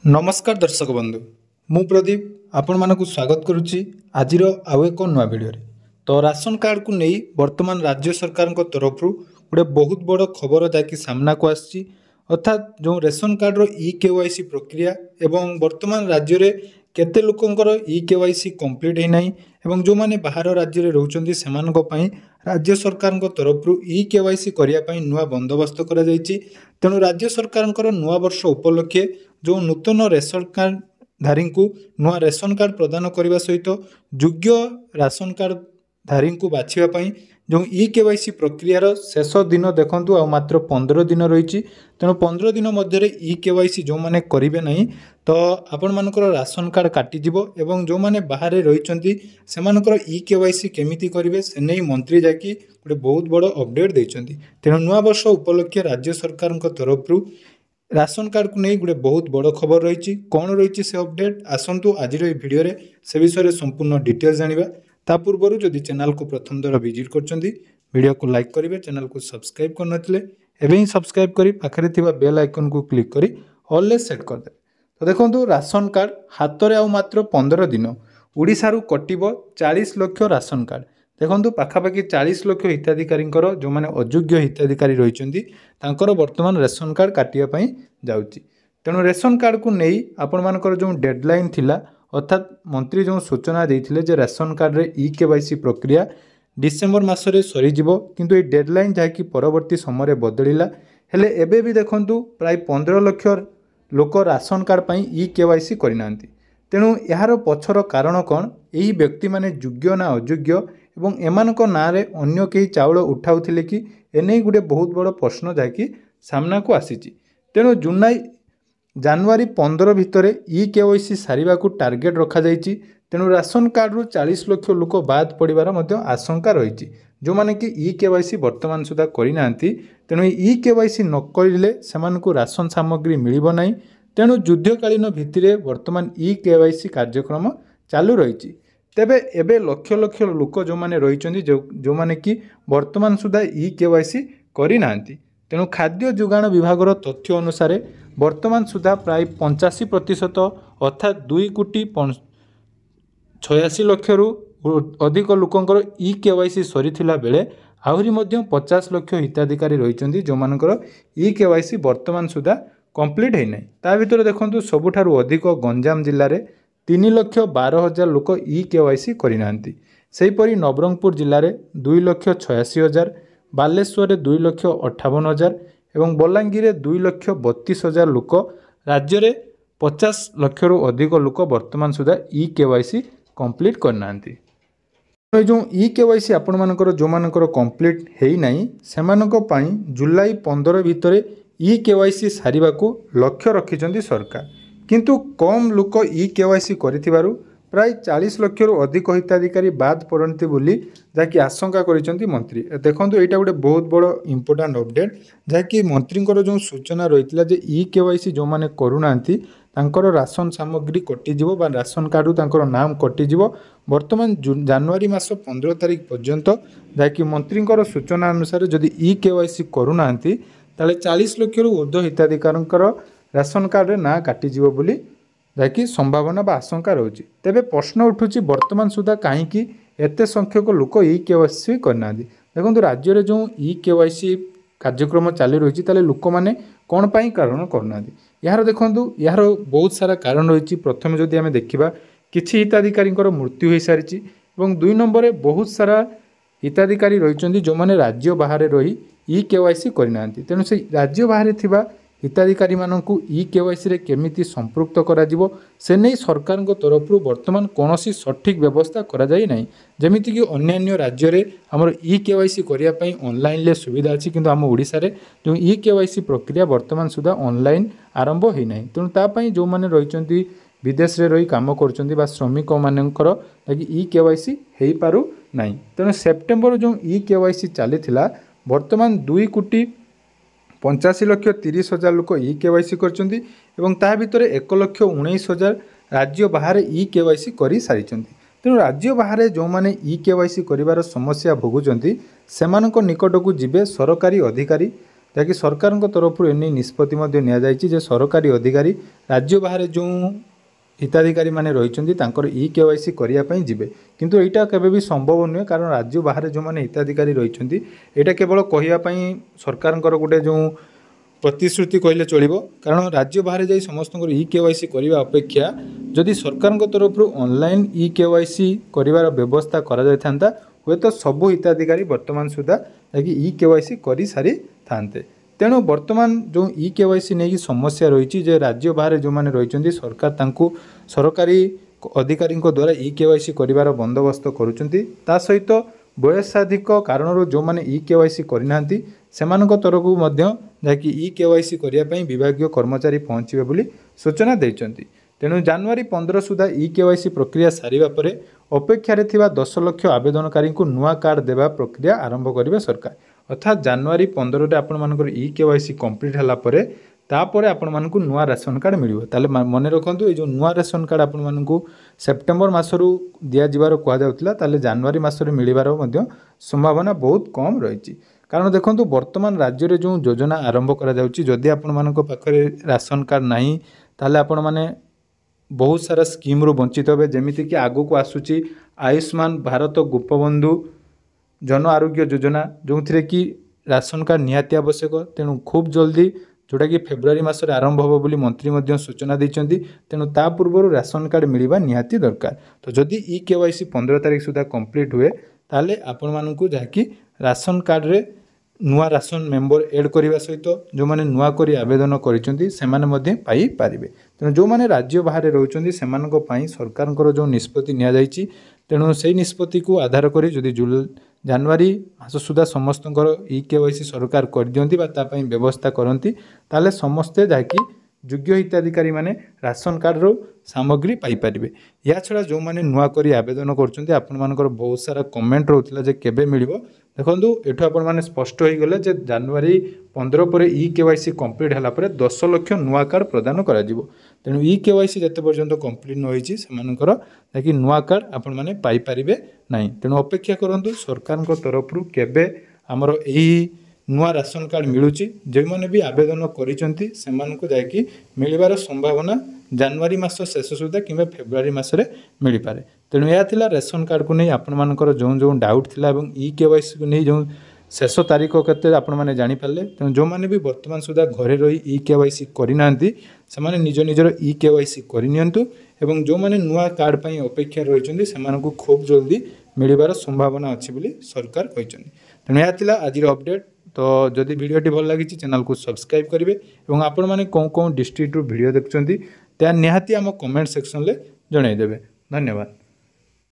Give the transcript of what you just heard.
नमस्कार दर्शक बंधु मु प्रदीप आपण मानक स्वागत करुच्ची आज आउ एक नुआ भिडियो तो राशन कार्ड को नहीं वर्तमान राज्य सरकार तरफ गोटे बहुत बड़ खबर जहाँकि सामना को आसी अर्थात जो रेशन कार्ड रो केवाईसी प्रक्रिया एवं वर्तमान राज्य में केते लोकंकर केवाईसी कंप्लीट है नहीं एवं जो माने बाहर राज्य में रोचंती सेमानक पई राज्य सरकार तरफ केवाईसी करने नुआ बंदोबस्त करा जायछि। तेणु राज्य सरकार नुआ वर्ष उपलक्षे जो नूतन रेशन कार्ड धारी को नुआ रेशन कार्ड प्रदान करने सहित योग्य राशन कार्ड धारी को बाछापी जो केवाईसी प्रक्रियार शेष दिन देखूँ आ मात्र 15 दिन रही। तेणु 15 दिन मध्य केवाईसी जो मैंने करेंगे ना तो आपण मानकर राशन कार्ड काटिजिव एवं जो मैंने बाहर रही से केवाईसी केमिति करेंगे से नहीं मंत्री जाकि गोटे बहुत बड़ अपडेट देते। तेणु नुआ वर्ष उपलक्षे राज्य सरकार तरफ राशन कार्ड को नहीं गोटे बहुत बड़ खबर रही। कौन रही से अपडेट आसतु आज भिडियो से विषय संपूर्ण डिटेल्स जानिबा। ता पूर्व जदि चैनल को प्रथम दर विजिट कर को लाइक करेंगे, चैनल को सब्सक्राइब करनथिले एबे ही सब्सक्राइब करी पाखरे थिबा बेल आइकन को क्लिक करी ऑल सेट कर दे। तो देखो राशन कार्ड हाथ में मात्र 15 दिन ओडिशारू कटिब 40 लाख राशन कार्ड। देखो पाखापाखि 40 लाख हिताधिकारी जो मैंने अयोग्य हिताधिकारी रही वर्तमान रेशन कार्ड काटियापाई जाउची। तेणु रेशन कार्ड को नहीं आपण मानकर जो डेडलाइन थिला अर्थात मंत्री जो सूचना देते जे रेशन कार्ड रे केवाईसी प्रक्रिया डिसेम्बर मासरे सरीजिवो किंतु ये डेडलाइन जहाँकि परवर्ती समय बदलिला हेले एबे भी देखंतु प्राय 15 लाख लोक राशन कार्ड पाई केवाईसी करना। तेणु यार पछर कारण कौन, यही व्यक्ति माने योग्य ना अयोग्य एवं एमानक नाँ रे अन्य कई चाउल उठाउथिले कि एने गोटे बहुत बड़ प्रश्न जहाँकि सामना को आसी। तेणु जनवरी 15 भितर केवाईसी सारिबा को टार्गेट रखा जायछि। तेणु राशन कार्ड रु 40 लाख लोक बाद पड़िबार मध्य आशंका रही जो माने कि केवाईसी वर्तमान सुधा करिना। तेणु केवाईसी न करिले सेमानकु राशन सामग्री मिलिबो नाही। तेणु युद्धकालीन भित्तिरे वर्तमान केवाईसी कार्यक्रम चालू रही। तेबे एबे लक्ष लक्ष लोक जो माने रहिचंदी जो माने कि वर्तमान सुधा केवाईसी करिना। तेणु खाद्य जोगाण विभाग तथ्य अनुसार वर्तमान सुधा प्राय 85% अर्थात 2,86 लाख अधिक लोकंकर केवाईसी सरीथिला बेले आहुरी मध्य 50 लाख हिताधिकारी रही जो मानकर केवाईसी वर्तमान सुधा कंप्लीट है नहीं। ता भीतर देखंतु सबुठारु अधिक गंजाम जिल्ला रे 3,12,000 लोक केवाईसी करिना। सेहीपरि नवरंगपुर जिल्ला रे 2,86,000, बालेश्वर 2,58,000 एवं बलांगीर 2,32,000 लोक राज्य में 50 लाख अधिक लोक वर्तमान सुधा केवाईसी कंप्लीट करना। जो केवाईसी आपण मानकर जो मानकर कंप्लीट है नहीं सेमानक पई जुलाई 15 भितर केवाईसी सारिबा को लक्ष्य रखिछंती सरकार, किंतु कम लोक केवाईसी करिथिबारु प्राय 40 लाख अधिक हिताधिकारी बाद पड़ती बोली जहाँकि आशंका करिसेंती मंत्री। देखंतु एटा गोटे बहुत बड़ इंपोर्टेंट अपडेट जहाँकि मंत्री जो सूचना रही जे केवाईसी जो माने करूनांती तांकर राशन सामग्री कटिजिवो बा राशन कार्ड रु तांकर नाम कटिजिवो वर्तमान जनवरी मास 15 तारिख पर्यंत जहाँकि मंत्री सूचना अनुसार जदि केवाईसी करूनांती ताले 40 लाख ऊर्ध्व हिताधिकारी राशन कार्ड रे ना काटिजिवो बोली जहाँकि संभावना बा आशंका रही। तेबे प्रश्न उठुची वर्तमान सुधा कहीं एते संख्यक लोक केवाईसी करना। देखो राज्य में जो केवाईसी कार्यक्रम चली रही है लोक मैंने कौन पाई कारण करना यार देखो यार बहुत सारा कारण रही। प्रथम जदि आम देखा किसी हिताधिकारी मृत्यु हो सारी और 2 नंबर बहुत सारा हिताधिकारी रही जो मैंने राज्य बाहर रही केवाईसी करना। तेणु से राज्य बाहर थिबा हिताधिकारी मानकु केवाईसी रे केमिति संपृक्त करा जिवो से नहीं सरकार तरफ वर्तमान कौन सठिक व्यवस्था करा जाई नहीं। जमिति कि अन्य राज्य रे हमर केवाईसी करिया पई ऑनलाइन ले सुविधा अछि किंतु हम ओडिसा रे जो केवाईसी प्रक्रिया वर्तमान सुधा ऑनलाइन आरंभ होई नहीं। तेणु ता पई जो माने रहिचंती विदेश रे रही काम करचंती बा श्रमिक मानकर ताकि केवाईसी हेई पारु नहीं। तेणु सेप्टेम्बर जो केवाईसी चलीथिला वर्तमान 2,85,30,000 लोक केवाईसी करचंती एवं ता भितर 1,19,000 राज्य बाहर केवाईसी करि सारिचंती। तेणु राज्य बाहर जो माने केवाईसी करिवार समस्या भोगुचंती सेमानक निकट को जिबे सरकारी अधिकारी जहाँकि सरकार तरफ एने निष्पत्ति नि सरकारी अधिकारी राज्य बाहर जो हिताधिकारी माने रही ई केवाईसी करने जिबे किंतु यहाँ केबे भी संभव नुहे कारण राज्य बाहर जो मैंने हिताधिकारी रही यहाँ केवल कहवाई सरकार गोटे जो प्रतिश्रुति कहले चलो कारण राज्य बाहर जा समस्त ई केवाईसी करने अपेक्षा जदि सरकार तरफ ऑनलाइन ई केवाईसी कर व्यवस्था करा हुए तो सबू हिताधिकारी वर्तमान सुधा ई केवाईसी कर सारी थांते। तेणु वर्तमान जो ई केवाईसी नहीं समस्या रही राज्य बाहर जो मैंने रही सरकार तांकु सरकारी अधिकारी द्वारा ई केवाईसी कर बंदोबस्त करुँचा सहित वयसाधिक कारण जो मैंने ई केवाईसी करना से तरफ जहाँकि ई केवाईसी करने विभाग कर्मचारी पहुँचे बोली सूचना देते। तेणु जनवरी 15 सुधा ई केवाईसी प्रक्रिया सारिबा परे अपेक्षारे थिबा 10 लाख आवेदनकारी को नुआ कार्ड देवा प्रक्रिया आरंभ करेंगे सरकार अर्थात जनवरी 15 रे आपण मानकर ई केवाईसी कंप्लीट हला परे तापर आपण मानकु नुआ राशन कार्ड मिलिबो। ताले मने रखंतु ए जो नुआ राशन कार्ड आपण मानकु सेप्टेम्बर मासरु दिया जिवार कहा जाउतला ताले जनवरी मासरे मिलिबार मध्ये संभावना बहुत कम रही कारण देखंतु वर्तमान राज्य रे जो योजना आरंभ करा जाउची जदि आपण मानको पाखरे राशन कार्ड नाही ताले आपण माने बहुत सारा स्कीम रू वंचित हे जमीती कि आगु को आसूची आयुष्मान भारत गोपबंधु जन आरोग्य योजना जो थे कि राशन कार्ड निहाती आवश्यक। तेणु खूब जल्दी जोटा कि फेब्रुआरी मासरे आरंभ हो बोली मंत्री सूचना देते तेणु ता पूर्व राशन कार्ड मिलवा निहाती दरकार। तो जदि ई केवाईसी 15 तारीख सुधा कंप्लीट हुए ताले आपण मानकु जहाँकि राशन कार्ड रे नुआ राशन मेंबर एड करने सहित जो मैंने नुआ करी आवेदन करें पाई पारिबे। तेणु जो मैंने राज्य बाहर रोचंती सेमानक पई सरकार जो निष्पत्ति निया जायछि तेणु से निष्पत्ति को आधार करी जदि जनवरी मास सुधा समस्त ई केवाईसी सरकार कर दियंती बा ता पई व्यवस्था करती ताले समस्ते जाकि योग्य हिताधिकारी माने राशन कार्ड रो सामग्री पाई परिबे। या छड़ा जो माने नुआ करी आवेदन करछंती आपण मानकर बहुत सारा कमेंट रहउतला जे केबे मिलिबो देखंतु एठो आपण माने स्पष्ट होई गले जे जनवरी 15 पर ई केवाईसी कंप्लीट हला पर 10 लाख नुआ कार्ड प्रदान करा जिवो। तेणु ई केवाईसी जते पर्यंत कंप्लीट न होईची सेमानकर ताकि नुआ कार्ड आपण माने पाई परिबे नाही। तेणु अपेक्षा करंतु सरकार को तरफ रु केबे हमरो एही नुआ राशन कार्ड मिलूची जो मैंने भी आवेदन करिसेंती सेमानकु जायकि मिलिबार संभावना जनवरी मास शेष सुधा कि फेब्रुआरी मासरे मिल पारे। तेणु यह थिला रेशन कार्ड को नहीं आपण मानकर जो जो डाउट थिला एवं ई केवाईसी को नहीं जो शेष तारीख केते आपण माने जानि पारले। तेणु जो माने भी वर्तमान सुधा घरे रही ई केवाईसी करिनांती सेमाने निज निजर ई केवाईसी करिनियंतु एवं जो माने नुआ कार्ड पई अपेक्षा रहिचंती सेमानकु खूब जल्दी मिलिबार संभावना अछि बोली सरकार कहिचंती। तेणु यह थिला आजिर अपडेट। तो जदि वीडियोटी भल लगी चैनल को सब्सक्राइब करेंगे और आपण मैंने कौन कौन डिस्ट्रिक्ट वीडियो देखुं त्या निहाती आम कमेंट सेक्शन में जनईदेवे। धन्यवाद।